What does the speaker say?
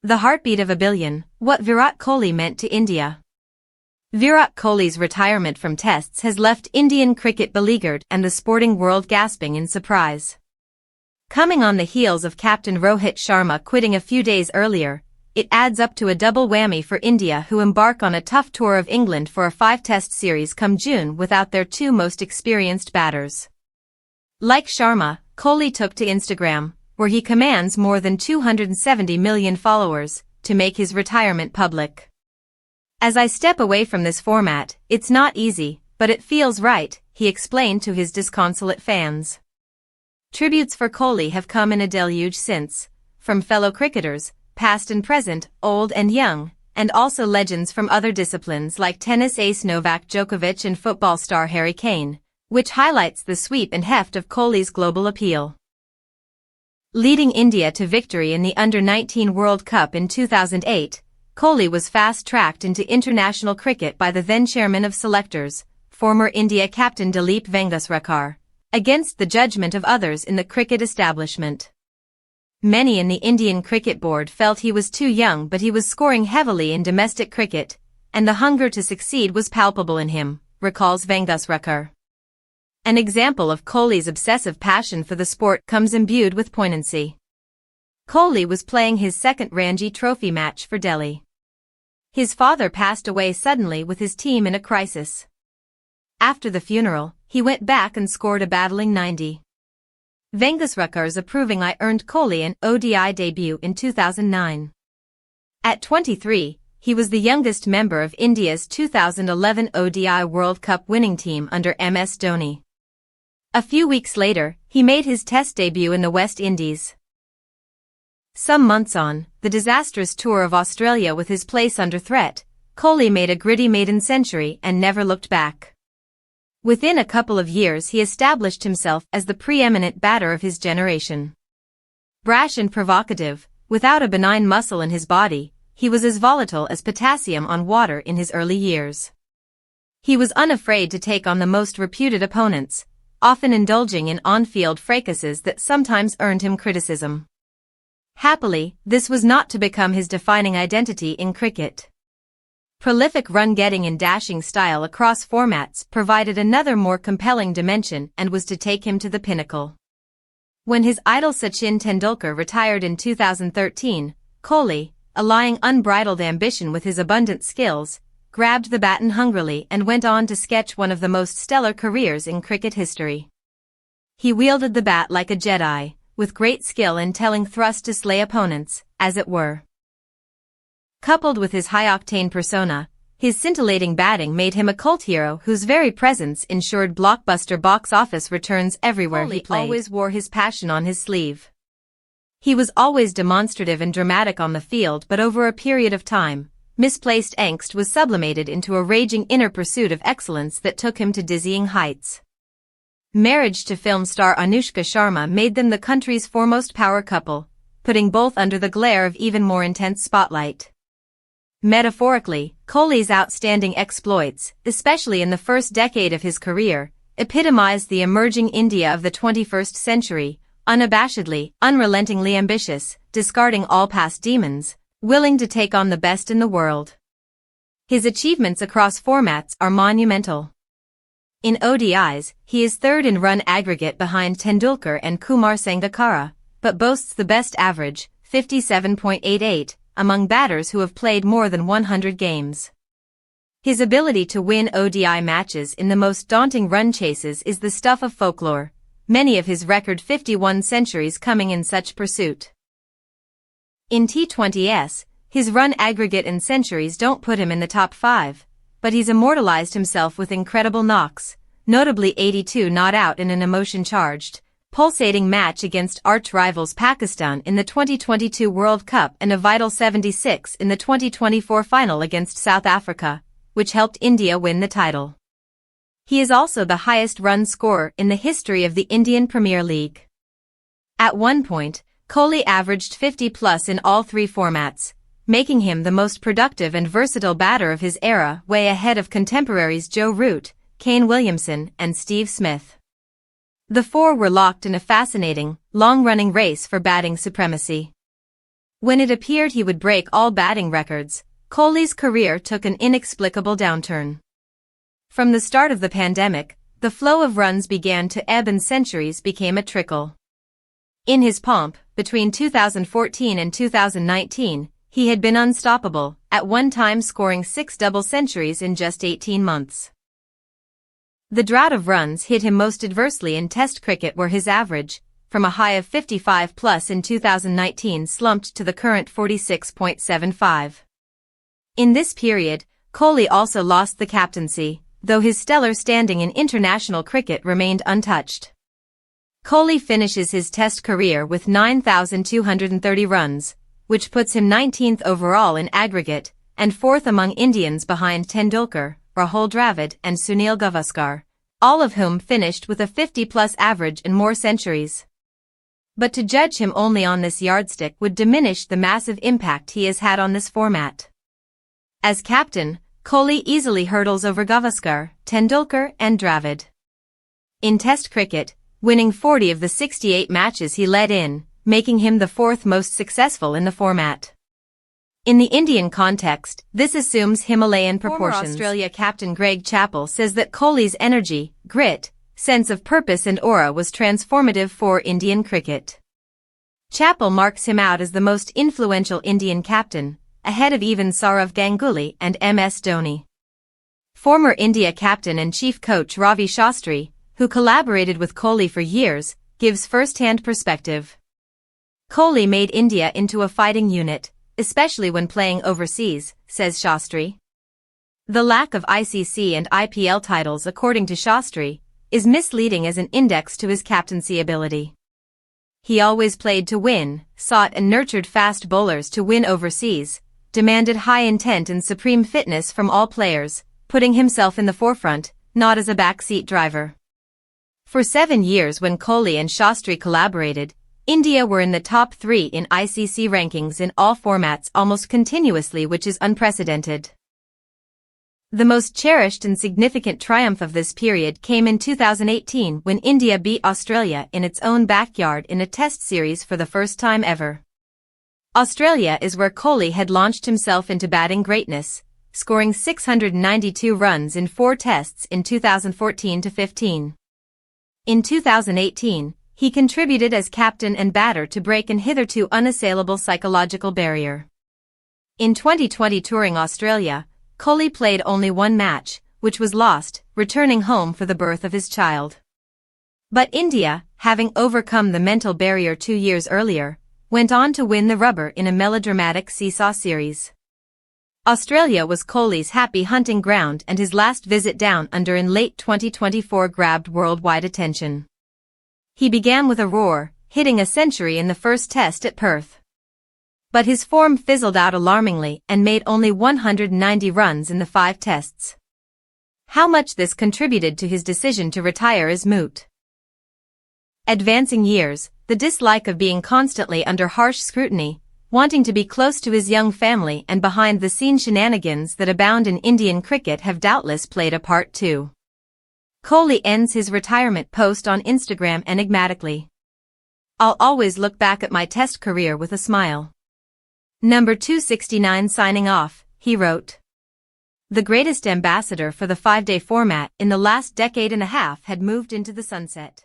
The heartbeat of a billion, what Virat Kohli meant to India. Virat Kohli's retirement from tests has left Indian cricket beleaguered and the sporting world gasping in surprise. Coming on the heels of captain Rohit Sharma quitting a few days earlier, it adds up to a double whammy for India, who embark on a tough tour of England for a 5-test series come June without their two most experienced batters. Like Sharma, Kohli took to Instagram, where he commands more than 270 million followers, to make his retirement public. "As I step away from this format, it's not easy, but it feels right," he explained to his disconsolate fans. Tributes for Kohli have come in a deluge since, from fellow cricketers, past and present, old and young, and also legends from other disciplines like tennis ace Novak Djokovic and football star Harry Kane, which highlights the sweep and heft of Kohli's global appeal. Leading India to victory in the Under-19 World Cup in 2008, Kohli was fast-tracked into international cricket by the then-chairman of selectors, former India captain Dilip Vengsarkar, against the judgment of others in the cricket establishment. Many in the Indian Cricket Board felt he was too young, but he was scoring heavily in domestic cricket, and the hunger to succeed was palpable in him, recalls Vengsarkar. An example of Kohli's obsessive passion for the sport comes imbued with poignancy. Kohli was playing his second Ranji Trophy match for Delhi. His father passed away suddenly with his team in a crisis. After the funeral, he went back and scored a battling 90. Vengsarkar's approving eye earned Kohli an ODI debut in 2009. At 23, he was the youngest member of India's 2011 ODI World Cup winning team under MS Dhoni. A few weeks later, he made his Test debut in the West Indies. Some months on, the disastrous tour of Australia with his place under threat, Kohli made a gritty maiden century and never looked back. Within a couple of years he established himself as the preeminent batter of his generation. Brash and provocative, without a benign muscle in his body, he was as volatile as potassium on water in his early years. He was unafraid to take on the most reputed opponents, often indulging in on-field fracases that sometimes earned him criticism. Happily, this was not to become his defining identity in cricket. Prolific run-getting and dashing style across formats provided another more compelling dimension and was to take him to the pinnacle. When his idol Sachin Tendulkar retired in 2013, Kohli, allying unbridled ambition with his abundant skills, grabbed the baton hungrily and went on to sketch one of the most stellar careers in cricket history. He wielded the bat like a Jedi, with great skill in telling thrust to slay opponents, as it were. Coupled with his high-octane persona, his scintillating batting made him a cult hero whose very presence ensured blockbuster box office returns everywhere he played. Kohli always wore his passion on his sleeve. He was always demonstrative and dramatic on the field, but over a period of time, misplaced angst was sublimated into a raging inner pursuit of excellence that took him to dizzying heights. Marriage to film star Anushka Sharma made them the country's foremost power couple, putting both under the glare of even more intense spotlight. Metaphorically, Kohli's outstanding exploits, especially in the first decade of his career, epitomized the emerging India of the 21st century, unabashedly, unrelentingly ambitious, discarding all past demons, willing to take on the best in the world. His achievements across formats are monumental. In ODIs, he is third in run aggregate behind Tendulkar and Kumar Sangakkara, but boasts the best average, 57.88, among batters who have played more than 100 games. His ability to win ODI matches in the most daunting run chases is the stuff of folklore, many of his record 51 centuries coming in such pursuit. In T20s, his run aggregate and centuries don't put him in the top 5, but he's immortalized himself with incredible knocks, notably 82 not out in an emotion-charged, pulsating match against arch-rivals Pakistan in the 2022 World Cup and a vital 76 in the 2024 final against South Africa, which helped India win the title. He is also the highest run scorer in the history of the Indian Premier League. At one point, Kohli averaged 50+ in all three formats, making him the most productive and versatile batter of his era, way ahead of contemporaries Joe Root, Kane Williamson, and Steve Smith. The four were locked in a fascinating, long-running race for batting supremacy. When it appeared he would break all batting records, Kohli's career took an inexplicable downturn. From the start of the pandemic, the flow of runs began to ebb and centuries became a trickle. In his pomp, between 2014 and 2019, he had been unstoppable, at one time scoring 6 double centuries in just 18 months. The drought of runs hit him most adversely in Test cricket, where his average, from a high of 55 plus in 2019, slumped to the current 46.75. In this period, Kohli also lost the captaincy, though his stellar standing in international cricket remained untouched. Kohli finishes his Test career with 9,230 runs, which puts him 19th overall in aggregate, and 4th among Indians behind Tendulkar, Rahul Dravid and Sunil Gavaskar, all of whom finished with a 50-plus average and more centuries. But to judge him only on this yardstick would diminish the massive impact he has had on this format. As captain, Kohli easily hurdles over Gavaskar, Tendulkar and Dravid. In Test cricket, winning 40 of the 68 matches he led in, making him the 4th most successful in the format. In the Indian context, this assumes Himalayan proportions. Former Australia captain Greg Chappell says that Kohli's energy, grit, sense of purpose and aura was transformative for Indian cricket. Chappell marks him out as the most influential Indian captain, ahead of even Sourav Ganguly and MS Dhoni. Former India captain and chief coach Ravi Shastri, who collaborated with Kohli for years, gives first-hand perspective. Kohli made India into a fighting unit, especially when playing overseas, says Shastri. The lack of ICC and IPL titles, according to Shastri, is misleading as an index to his captaincy ability. He always played to win, sought and nurtured fast bowlers to win overseas, demanded high intent and supreme fitness from all players, putting himself in the forefront, not as a backseat driver. For 7 years when Kohli and Shastri collaborated, India were in the top 3 in ICC rankings in all formats almost continuously, which is unprecedented. The most cherished and significant triumph of this period came in 2018 when India beat Australia in its own backyard in a Test series for the first time ever. Australia is where Kohli had launched himself into batting greatness, scoring 692 runs in 4 Tests in 2014-15. In 2018, he contributed as captain and batter to break an hitherto unassailable psychological barrier. In 2020 touring Australia, Kohli played only 1 match, which was lost, returning home for the birth of his child. But India, having overcome the mental barrier 2 years earlier, went on to win the rubber in a melodramatic seesaw series. Australia was Kohli's happy hunting ground, and his last visit down under in late 2024 grabbed worldwide attention. He began with a roar, hitting a century in the first Test at Perth. But his form fizzled out alarmingly and made only 190 runs in the 5 Tests. How much this contributed to his decision to retire is moot. Advancing years, the dislike of being constantly under harsh scrutiny, wanting to be close to his young family and behind-the-scenes shenanigans that abound in Indian cricket have doubtless played a part too. Kohli ends his retirement post on Instagram enigmatically. "I'll always look back at my Test career with a smile." Number 269 signing off, he wrote. The greatest ambassador for the 5-day format in the last decade and a half had moved into the sunset.